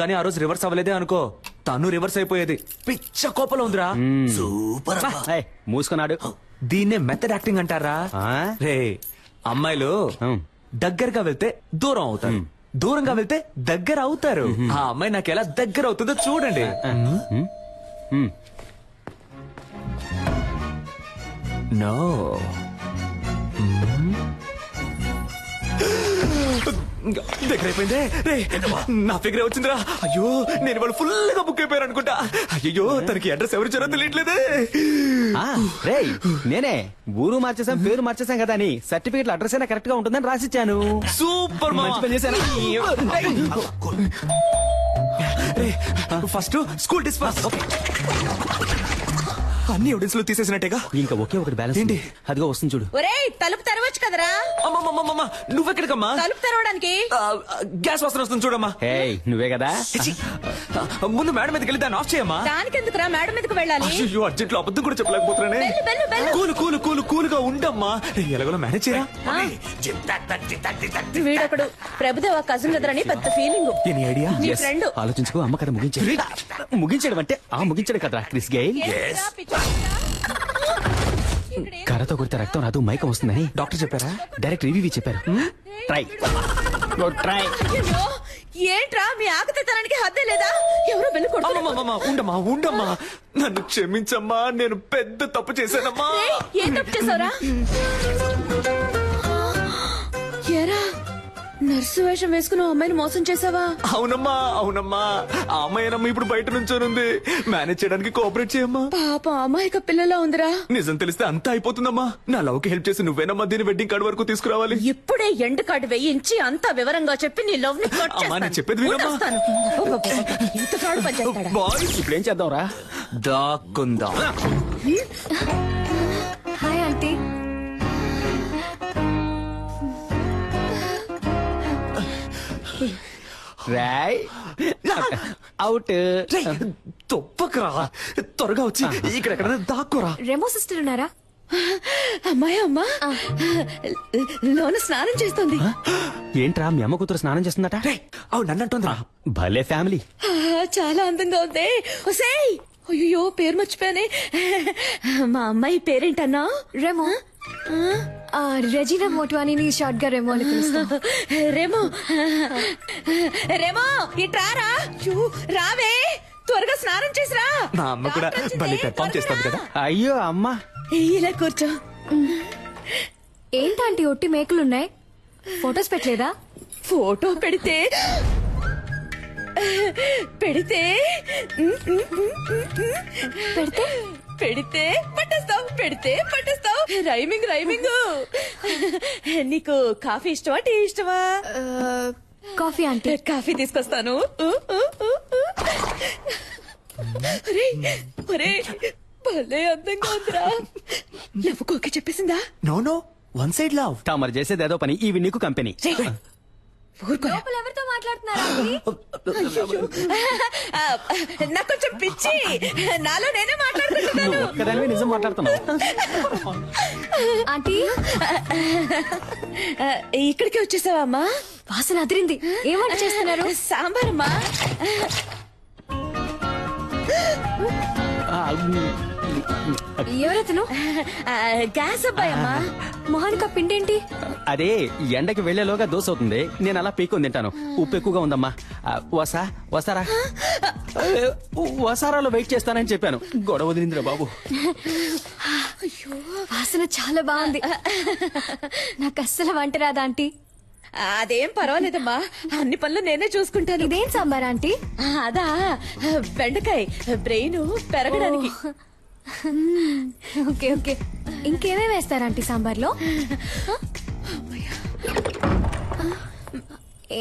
కానీ ఆ రోజు రివర్స్ అవ్వలేదే అనుకో, తను రివర్స్ అయిపోయేది. పిచ్చ కోపంలో ఉందిరా. సూపర్ మూసుకున్నాడు. దీన్నే మెథడ్ యాక్టింగ్ అంటారా? రే, అమ్మాయిలు దగ్గరగా వెళ్తే దూరం అవుతారు, దూరంగా వెళ్తే దగ్గర అవుతారు. ఆ అమ్మాయి నాకు ఎలా దగ్గర అవుతుందో చూడండి. నో, దగ్గర అయిపోయిందే. రే, నా ఫిగరే వచ్చిందిరా. అయ్యో, నేను వాళ్ళు ఫుల్ గా బుక్ అయిపోయారు అనుకుంటా. అయ్యో, తనకి అడ్రస్ ఎవరు ఇచ్చారో తెలియట్లేదే. రేయ్, నేనే ఊరు మార్చేసాం, పేరు మార్చేసాం కదా అని సర్టిఫికెట్ అడ్రస్ అయినా కరెక్ట్ గా ఉంటుందని రాసిచ్చాను. సూపర్ మంచి పని చేశాను. First school disperse. అన్ని ఎవిడెన్స్ లో తీసేసినట్టేగా. ఇంకా ఒకే ఒకటి బ్యాలెన్స్ ఏంటి? అదిగో వస్తుంది చూడు. ఒరేయ్, తలుపు తెరవచ్చు కదరా. అమ్మమ్మమ్మమ్మ, నువ్వెక్కడికమ్మా? తలుపు తెరవడానికి గ్యాస్ వాసన వస్తుంది చూడమ్మా. ఏయ్, నువ్వే కదా. ముందు మేడం మీదకి వెళ్ళి దాన్ని ఆఫ్ చేయమ్మా. దానికెందుకురా మేడం మీదకి వెళ్ళాలి? అయ్యో, అర్జెంట్ లో అబద్ధం కూడా చెప్పలేకపోతున్నానే. వెళ్ళు, వెళ్ళు, వెళ్ళు. కూలు కూలు కూలు కూలుగా ఉండమ్మా. ఎలాగోలా మేనేజ్ చేయరా. వీడొకడు ప్రభుదేవ కజిన్ కదరని పెద్ద ఫీలింగ్. Any idea? నీ Yes. ఫ్రెండ్ ఆలోచించుకో. అమ్మ కథ ముగించడం అంటే ముగించడం కదరా క్రిస్ గెయిల్. కర్రతో కొడితే రక్తం రాదు, మైకం వస్తుందని డాక్టర్ చెప్పారా? డైరెక్ట్ రివ్యూ చెప్పారు. Try try. అయ్యో, ఏంట్రా మీ ఆకతానికి హద్దే లేదా? ఎవరో వెళ్ళి కొడుకు. అమ్మమ్మమ్మ, ఉండమ్మా ఉండమ్మా, నన్ను క్షమించమ్మా, నేను పెద్ద తప్పు చేశానమ్మా. ఏం తప్పు చేసావురా? ఏరా, నర్సు వేషం వేసుకుని అమ్మాయిని మోసం చేసావా? అవునమ్మా అవునమ్మా, ఆ అమ్మాయినమ్మ ఇప్పుడు బయట నుంచోనుంది. మేనేజ్ చేయడానికి కోఆపరేట్ చేయమ్మా. పాప అమాయక పిల్లలా ఉందిరా. నిజం తెలిస్తే అంతా అయిపోతుందమ్మా. నా లవ్ కి హెల్ప్ చేసి నువ్వేనమ్మా దీని వెడ్డింగ్ కార్డు వరకు తీసుకురావాలి. ఇప్పుడే ఎండ్ కార్డు వేయించి అంతా వివరంగా చెప్పి నీ లవ్ ని కట్ అమ్మా, నేను చెప్పేది చేస్తాను. వినమ్మా. వస్తాను. ఇంత ఫ్రాడ్ పని చేస్తాడా? బాయ్స్, ఇప్పుడు ఏం చేద్దాం రా? దాక్కుందాం. Hi aunty. రాయ్ అవుట్. తొప్పకరా, త్వరగా వచ్చి ఇక్కడ ఎక్కడ దాక్కోరా. రెమో సిస్టర్ ఉన్నారా? అమ్మాయి అమ్మా లోన స్నానం చేస్తుంది. ఏంట్రా మీ అమ్మ కూతురు స్నానం చేస్తుందట? అవును, నన్ను అంటుందిరా. భలే ఫ్యామిలీ. చాలా అందంగా ఉంది. ఒసేయ్, అయ్యో పేరు మర్చిపోయానే. మా అమ్మాయి పేరేంటన్నా? రెమో. రెజీనా మోట్వానీని షార్ట్ గా రెమో అని పిలుస్తాం. రేమో, రేమో ఇట్రారా. రావే, త్వరగా స్నానం చేసిరా. మా అమ్మ కూడా భలే పెర్ఫామ్ చేస్తుంది కదా. అయ్యో అమ్మా, ఇలా కూర్చో. ఏంటంటే ఒట్టి మేకులున్నాయి, ఫొటోస్ పెట్టలేదా? ఫోటో పెడితే పెడితే పెడితే పట్టేస్తావు, పెడితే పట్టేస్తావు. Rhyming rhyming. నీకు కాఫీ ఇష్టమా, టీ ఇష్టమా? Coffee aunty. కాఫీ తీసుకొస్తాను. భలే అందంగా ఉందిరా. లవ్వుకోకే చెప్పేసిందా? No no, one side love. మరి చేసేది ఏదో పని, ఇవి నీకు కంపెనీ. ఎవరితో మాట్లాడుతున్నారా? నాకు కొంచెం పిచ్చి, నాలో నేనే మాట్లాడుకుంటున్నాను. ఒక్కదానివే నిజం మాట్లాడుతున్నావు. ఆంటీ, ఇక్కడికి వచ్చేసావా అమ్మా? వాసన అదిరింది. ఏం వంట చేస్తున్నారు? సాంబార్ అమ్మా. ఎవరతను? గ్యాస్ అబ్బాయి అమ్మా. మొహానికి పిండేంటి? అదే ఎండకి వెళ్లేలోగా దోశ అవుతుంది, నేను అలా పీక్కొని తింటాను. ఉప్పు ఎక్కువగా ఉందమ్మా. వసారా వసారాలో వెయిట్ చేస్తానని చెప్పాను. గొడవ వదిలిందిరా బాబు. వాసన చాలా బాగుంది. నాకు అస్సలు వంట రాదా ఆంటీ? అదేం పర్వాలేదమ్మా, అన్ని పనులు నేనే చూసుకుంటాను. ఇదేం సాంబార్ ఆంటీ? అదా, బెండకాయ బ్రెయిన్ పెరగడానికి. Okay okay. ఇంకేమేమి వేస్తారు ఆంటీ సాంబార్లో?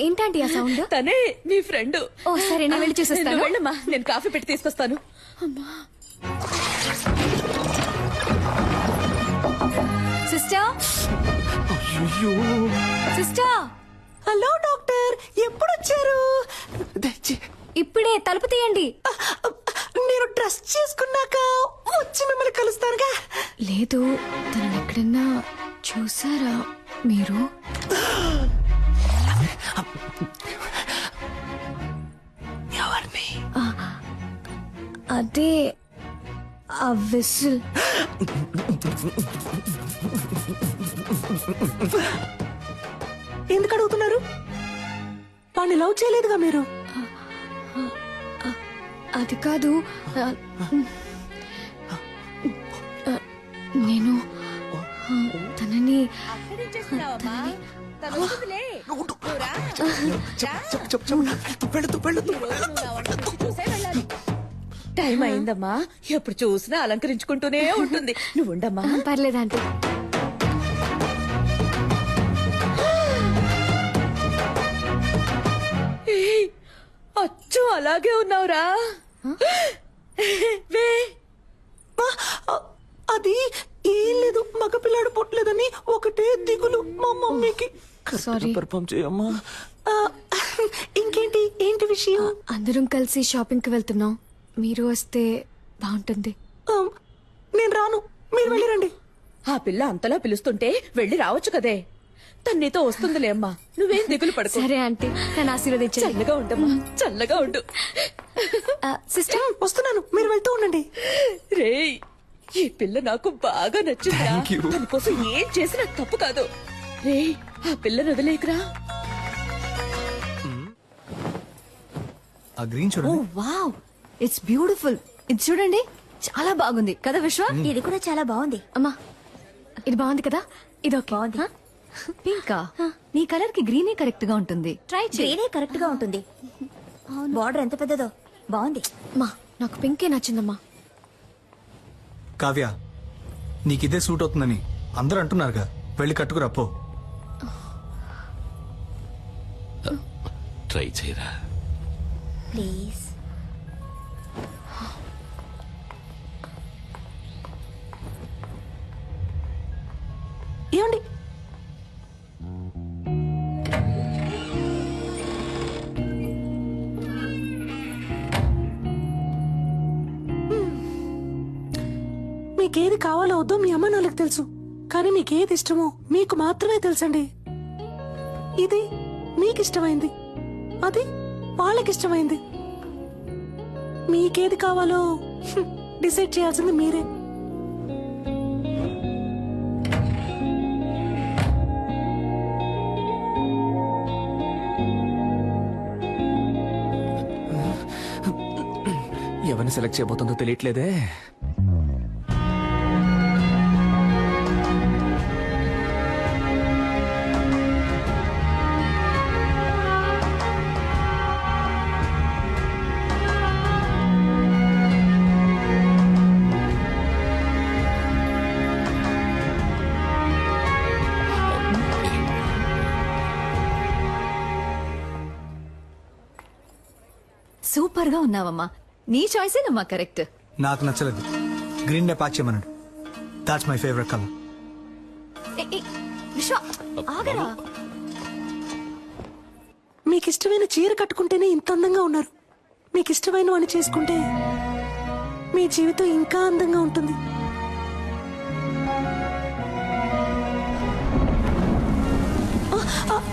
ఏంటంటే ఆ సౌండ్? తనే మీ ఫ్రెండ్. ఓ సరే, నేను వెళ్ళి చూసేస్తాను. వెళ్ళమ్మా, నేను కాఫీ పెట్టి తీసుకొస్తాను. అమ్మా, సిస్టర్ సిస్టర్. హలో డాక్టర్, ఎప్పుడు వచ్చారు? ఇప్పుడే, తలుపు తీయండి. నేను డ్రెస్ చేసుకున్నాక వచ్చి మిమ్మల్ని కలుస్తానుగా. లేదు, తనని ఎక్కడన్నా చూసారా మీరు? అదే ఆ విసిల్. ఎందుకు అడుగుతున్నారు? వాడిని లవ్ చేయలేదుగా మీరు? అది కాదు, నేను తనని టైం అయిందమ్మా, ఎప్పుడు చూసినా అలంకరించుకుంటూనే ఉంటుంది. నువ్వు ఉండమ్మా. పర్లేదు ఆంటీ. ఏయ్, అచ్చు అలాగే ఉన్నావురా. వే. అది ఏం లేదు, మగపిల్లాడు పుట్టలేదని ఒకటే దిగులు మా మమ్మీకి. సారీ. పర్ఫామ్ చేయమ్మా. ఇంకేంటి, ఏంటి విషయం? అందరం కలిసి షాపింగ్ కి వెళ్తున్నాం, మీరు వస్తే బాగుంటుంది. నేను రాను, మీరు వెళ్ళిరండి. ఆ పిల్ల అంతలా పిలుస్తుంటే వెళ్ళి రావచ్చు కదే. తన్నితో వస్తుందిలే అమ్మా, నువ్వేం దిగులు పడుకో. సరే ఆంటీ, నన్ను ఆశీర్వదించండి. చల్లగా ఉండమ్మా, చల్లగా ఉండు. సిస్టర్, వస్తున్నాను, మీరు వెళ్తూ ఉండండి. రేయ్, ఈ పిల్ల నాకు బాగా నచ్చిందిరా. Thank you. తన కోసం ఏం చేసినా తప్పు కాదు. రేయ్, ఆ పిల్లని వదిలేకురా. ఆ గ్రీన్ చూడండి. Wow, it's beautiful. ఇది చూడండి, చాలా బాగుంది కదా విశ్వ? ఇది కూడా చాలా బాగుంది. అమ్మా ఇది బాగుంది కదా, ఇది ఓకే. బాగుంది. పింకా, నీ కలర్ కి గ్రీనే కరెక్ట్ గా ఉంటుంది. ట్రై చేయి. గ్రీనే కరెక్ట్ గా ఉంటుంది. బార్డర్ ఎంత పెద్దదో, బాగుంది. అమ్మా నాకు పింకే నచ్చిందమ్మా. కావ్య, నీకు ఇదే సూట్ అవుతుందని అందరూ అంటున్నారుగా, వెళ్ళి కట్టుకురా పో. ట్రై చేయరా. ప్లీజ్. ఏమండి, మీకేది కావాలో వద్దో మీ అమ్మ నాన్నలకు తెలుసు, కానీ మీకేది ఇష్టమో మీకు మాత్రమే తెలుసండి. ఇది మీకు ఇష్టమైంది, అది వాళ్ళకిష్టమైంది. మీకేది కావాలో డిసైడ్ చేయాల్సింది మీరే. ఎవరిని సెలెక్ట్ చేయబోతుందో తెలియట్లేదే. సూపర్ గా ఉన్నావమ్మా. నీ చాయిసేనమ్మా కరెక్ట్. నాకు నచ్చలేదు, గ్రీన్ డే ప్యాక్ చేయమన్నాడు. That's my favourite colour. విశ్వ, ఆగరా. మీకు ఇష్టమైన చీర కట్టుకుంటేనే ఇంత అందంగా ఉన్నారు. మీకు ఇష్టమైన వాడిని చేసుకుంటే మీ జీవితం ఇంకా అందంగా ఉంటుంది.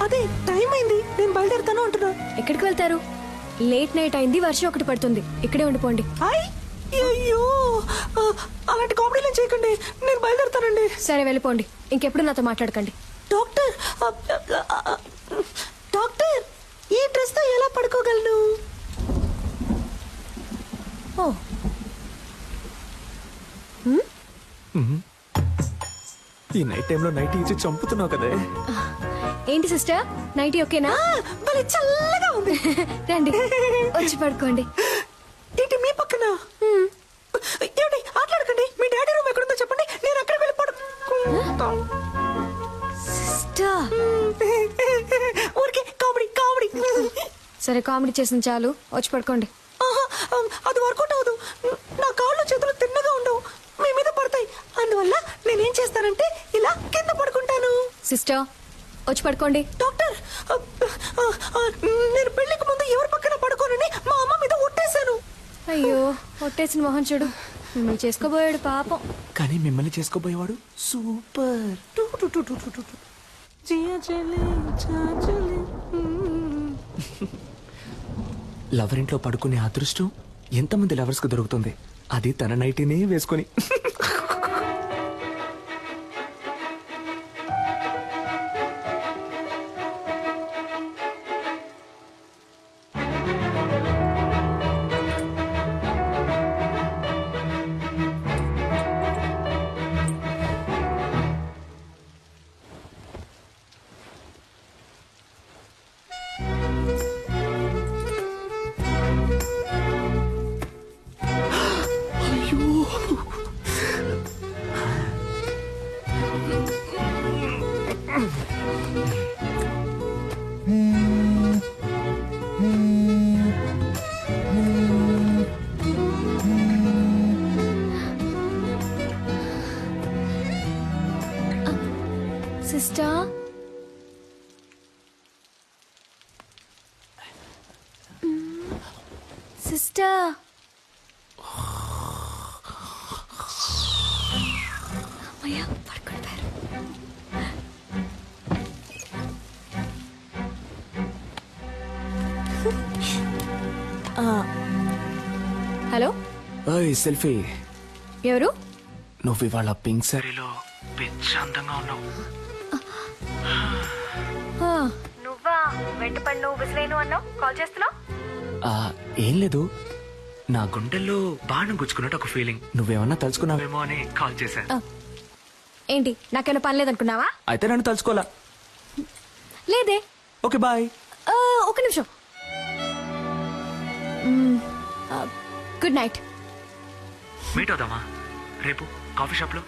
అదే టైం అయింది, నేను బయలుదేరుతాను అంటున్నా. ఎక్కడికి వెళ్తారు? లేట్ నైట్ అయింది, వర్షం ఒకటి పడుతుంది, ఇక్కడే ఉండిపోండి. అయ్యో, అలాంటి కామెడీలు చేయకండి, నేను బయలుదేరుతానండి. సరే వెళ్ళిపోండి, ఇంకెప్పుడు నాతో మాట్లాడకండి. డాక్టర్, డాక్టర్, ఈ డ్రెస్ తో ఎలా పడుకోగలను? ఓ, ఈ నైట్ టైంలో నైట్ ఇచ్చి చంపుతున్నావు కదే. ఏంటి సిస్టర్, నైటీ ఓకేనా? భలే చల్లగా ఉంది. రండి వచ్చి పడుకోండి. ఏంటి మీ పక్కన? ఏమిటి ఆటలాడకండి. మీ డాడీ రూమ్ ఎక్కడుందో చెప్పండి, నేను అక్కడ వెళ్ళి పడుకుంటాను. సిస్టర్, ఊరికే కామెడీ కామెడీ. సరే కామెడీ చేసింది చాలు, వచ్చి పడుకోండి. అది వర్కౌట్ అవ్వదు. నా కాళ్ళు చేతులు తిన్నగా ఉండవు, మీ మీద పడతాయి. అందువల్ల నేనేం చేస్తానంటే ఇలా కింద పడుకుంటాను. సిస్టర్ వచ్చి పడుకోండి. డాక్టర్, నేను పెళ్లికి ముందు ఎవరి పక్కన పడుకోనని మా అమ్మ మీద ఒట్టేశాను. అయ్యో ఒట్టేసిన మొహం చూడు, మిమ్మల్ని చేసుకోబోయాడు పాపం. కానీ మిమ్మల్ని చేసుకోబోయేవాడు సూపర్. జియా చెల్లి, చాచలి. లవర్ ఇంట్లో పడుకునే అదృష్టం ఎంతమంది లవర్స్ కు దొరుకుతుంది, అది తన నైటీనే వేసుకొని. సిస్టర్ సిస్టర్ అమ్మయ్య పడుకుంటారు. హలో ఓయ్ సెల్ఫీ, ఎవరు? నువ్వు ఇవాళ పింక్ సారీలో పిచ్చి అందంగా ఉన్నావు. నువ్వా? వెంటపడి నువ్వు విసిరేను అన్నావు, కాల్ చేస్తున్నావు? ఏం లేదు, నా గుండెల్లో బాణం గుచ్చుకున్నట్టు ఒక ఫీలింగ్. నువ్వేమన్నా తలుచుకున్నావేమో అని కాల్ చేశాను. ఏంటి, నాకేమైనా పని లేదనుకున్నావా? అయితే నన్ను తలుచుకోవాలా? లేదే. Okay bye. ఒక నిమిషం. Good night. మీట్ అవుదామా రేపు కాఫీ షాప్ లో?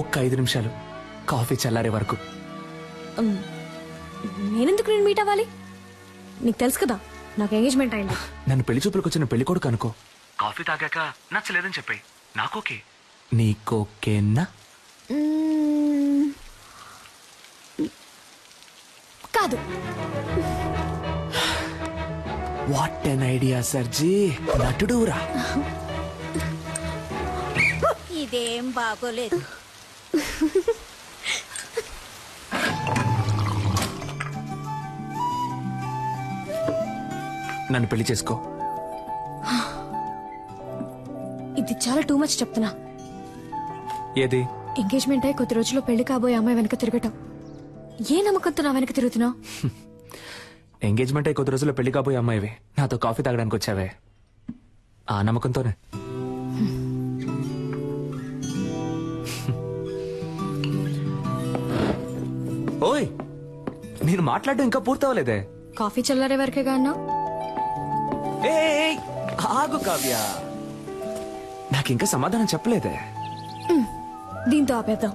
ఒక్క 5 నిమిషాలు, కాఫీ చల్లారే వరకు. నేనెందుకు నేను మీట్ అవ్వాలి? నీకు తెలుసు కదా నాకు ఎంగేజ్మెంట్ అయింది. నన్ను పెళ్లి చూపులకు వచ్చిన పెళ్లి కొడుకు అనుకో. కాఫీ తాగాక నచ్చలేదని చెప్పి నాకోకే. నీకోకేనా? కాదు. వాట్ ఎన్ ఐడియా సర్జీ, నటుడురా. ఇదేం బాగోలేదు. నన్ను పెళ్లి చేసుకో. ఇది చాలా టూ మచ్ చెప్తున్నా. ఏది? ఎంగేజ్మెంట్ అయి కొద్ది రోజుల్లో పెళ్లి కాబోయే అమ్మాయి వెనక తిరగటం. ఏ నమ్మకంతో నా వెనక తిరుగుతున్నావు? ఎంగేజ్మెంట్ అయి కొద్ది రోజుల్లో పెళ్లి కాబోయే అమ్మాయివి నాతో కాఫీ తాగడానికి వచ్చావే, ఆ నమ్మకంతోనే. ఓయ్, నేను మాట్లాడడం ఇంకా పూర్తవలేదే. కాఫీ చల్లారే వరకేగా అన్నావు. ఏయ్, ఆగు కావ్య, నాకింకా సమాధానం చెప్పలేదే. దీంతో ఆపేద్దాం.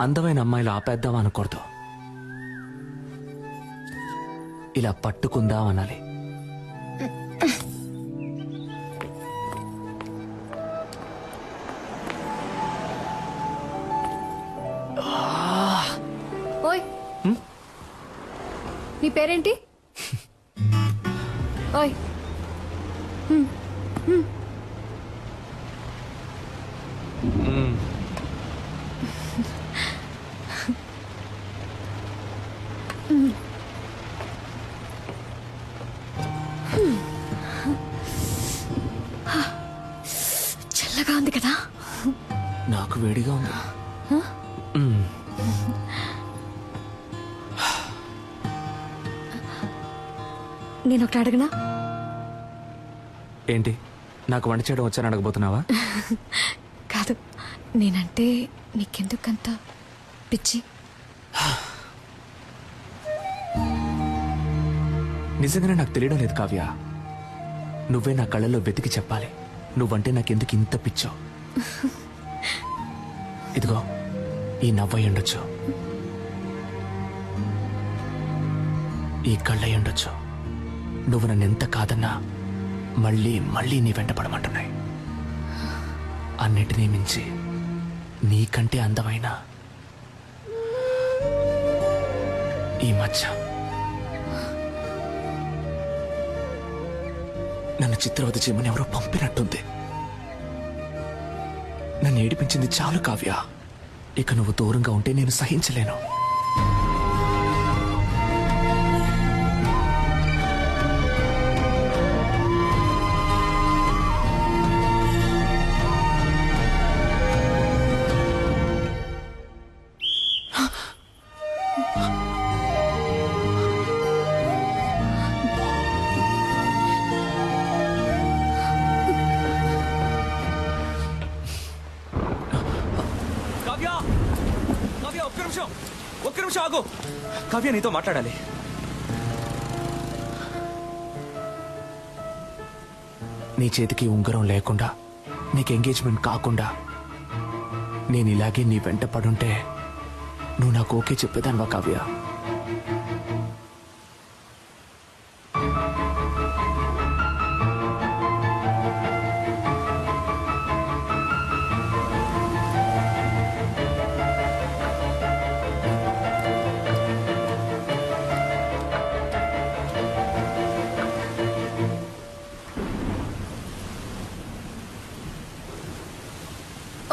అందమైన అమ్మాయిలు ఆపేద్దాం అనకూడదు, ఇలా పట్టుకుందాం అనాలి. ఓయ్, నీ పేరేంటి? ఓయ్, చల్లగా ఉంది కదా? నాకు వేడిగా ఉంది. నేను ఒకటి అడగనా? ఏంటి, నాకు వంట చేయడం వచ్చాను అడగబోతున్నావా? కాదు, నేనంటే నీకెందుకంత పిచ్చి? నిజంగానే నాకు తెలియడం లేదు కావ్య. నువ్వే నా కళ్ళల్లో వెతికి చెప్పాలి, నువ్వంటే నాకెందుకు ఇంత పిచ్చో. ఇదిగో, ఈ నవ్వయి ఉండొచ్చు, ఈ కళ్ళయి ఉండొచ్చు. నువ్వు నన్ను ఎంత కాదన్నా మళ్ళీ మళ్ళీ నీ వెంట పడమంటున్నాయి. అన్నిటినీ మించి నీకంటే అందమైన ఈ మచ్చ నన్ను చిత్రవద చేయమని ఎవరో పంపినట్టుంది. నన్ను ఏడిపించింది చాలు కావ్య, ఇక నువ్వు దూరంగా ఉంటే నేను సహించలేను. నిమిషం ఆగు. కావ్య నీతో మాట్లాడాలి. నీ చేతికి ఉంగరం లేకుండా, నీకు ఎంగేజ్మెంట్ కాకుండా నేను ఇలాగే నీ వెంట పడుంటే నువ్వు నాకు ఓకే చెప్పేదానివా కావ్య?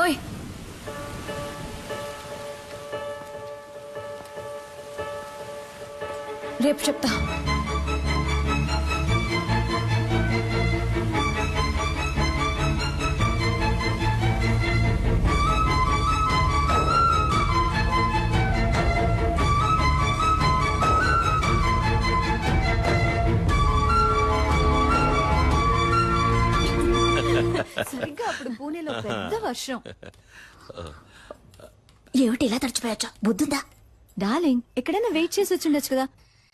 ఓయ్ రేపు చెప్తా. సరిగ్గా అప్పుడు పూణేలో పెద్ద వర్షం. ఏమిటి ఇలా తడిచిపోయచ్చా? బుద్ధుందా? డార్లింగ్ ఎక్కడైనా వెయిట్ చేసి వచ్చి ఉండొచ్చు కదా.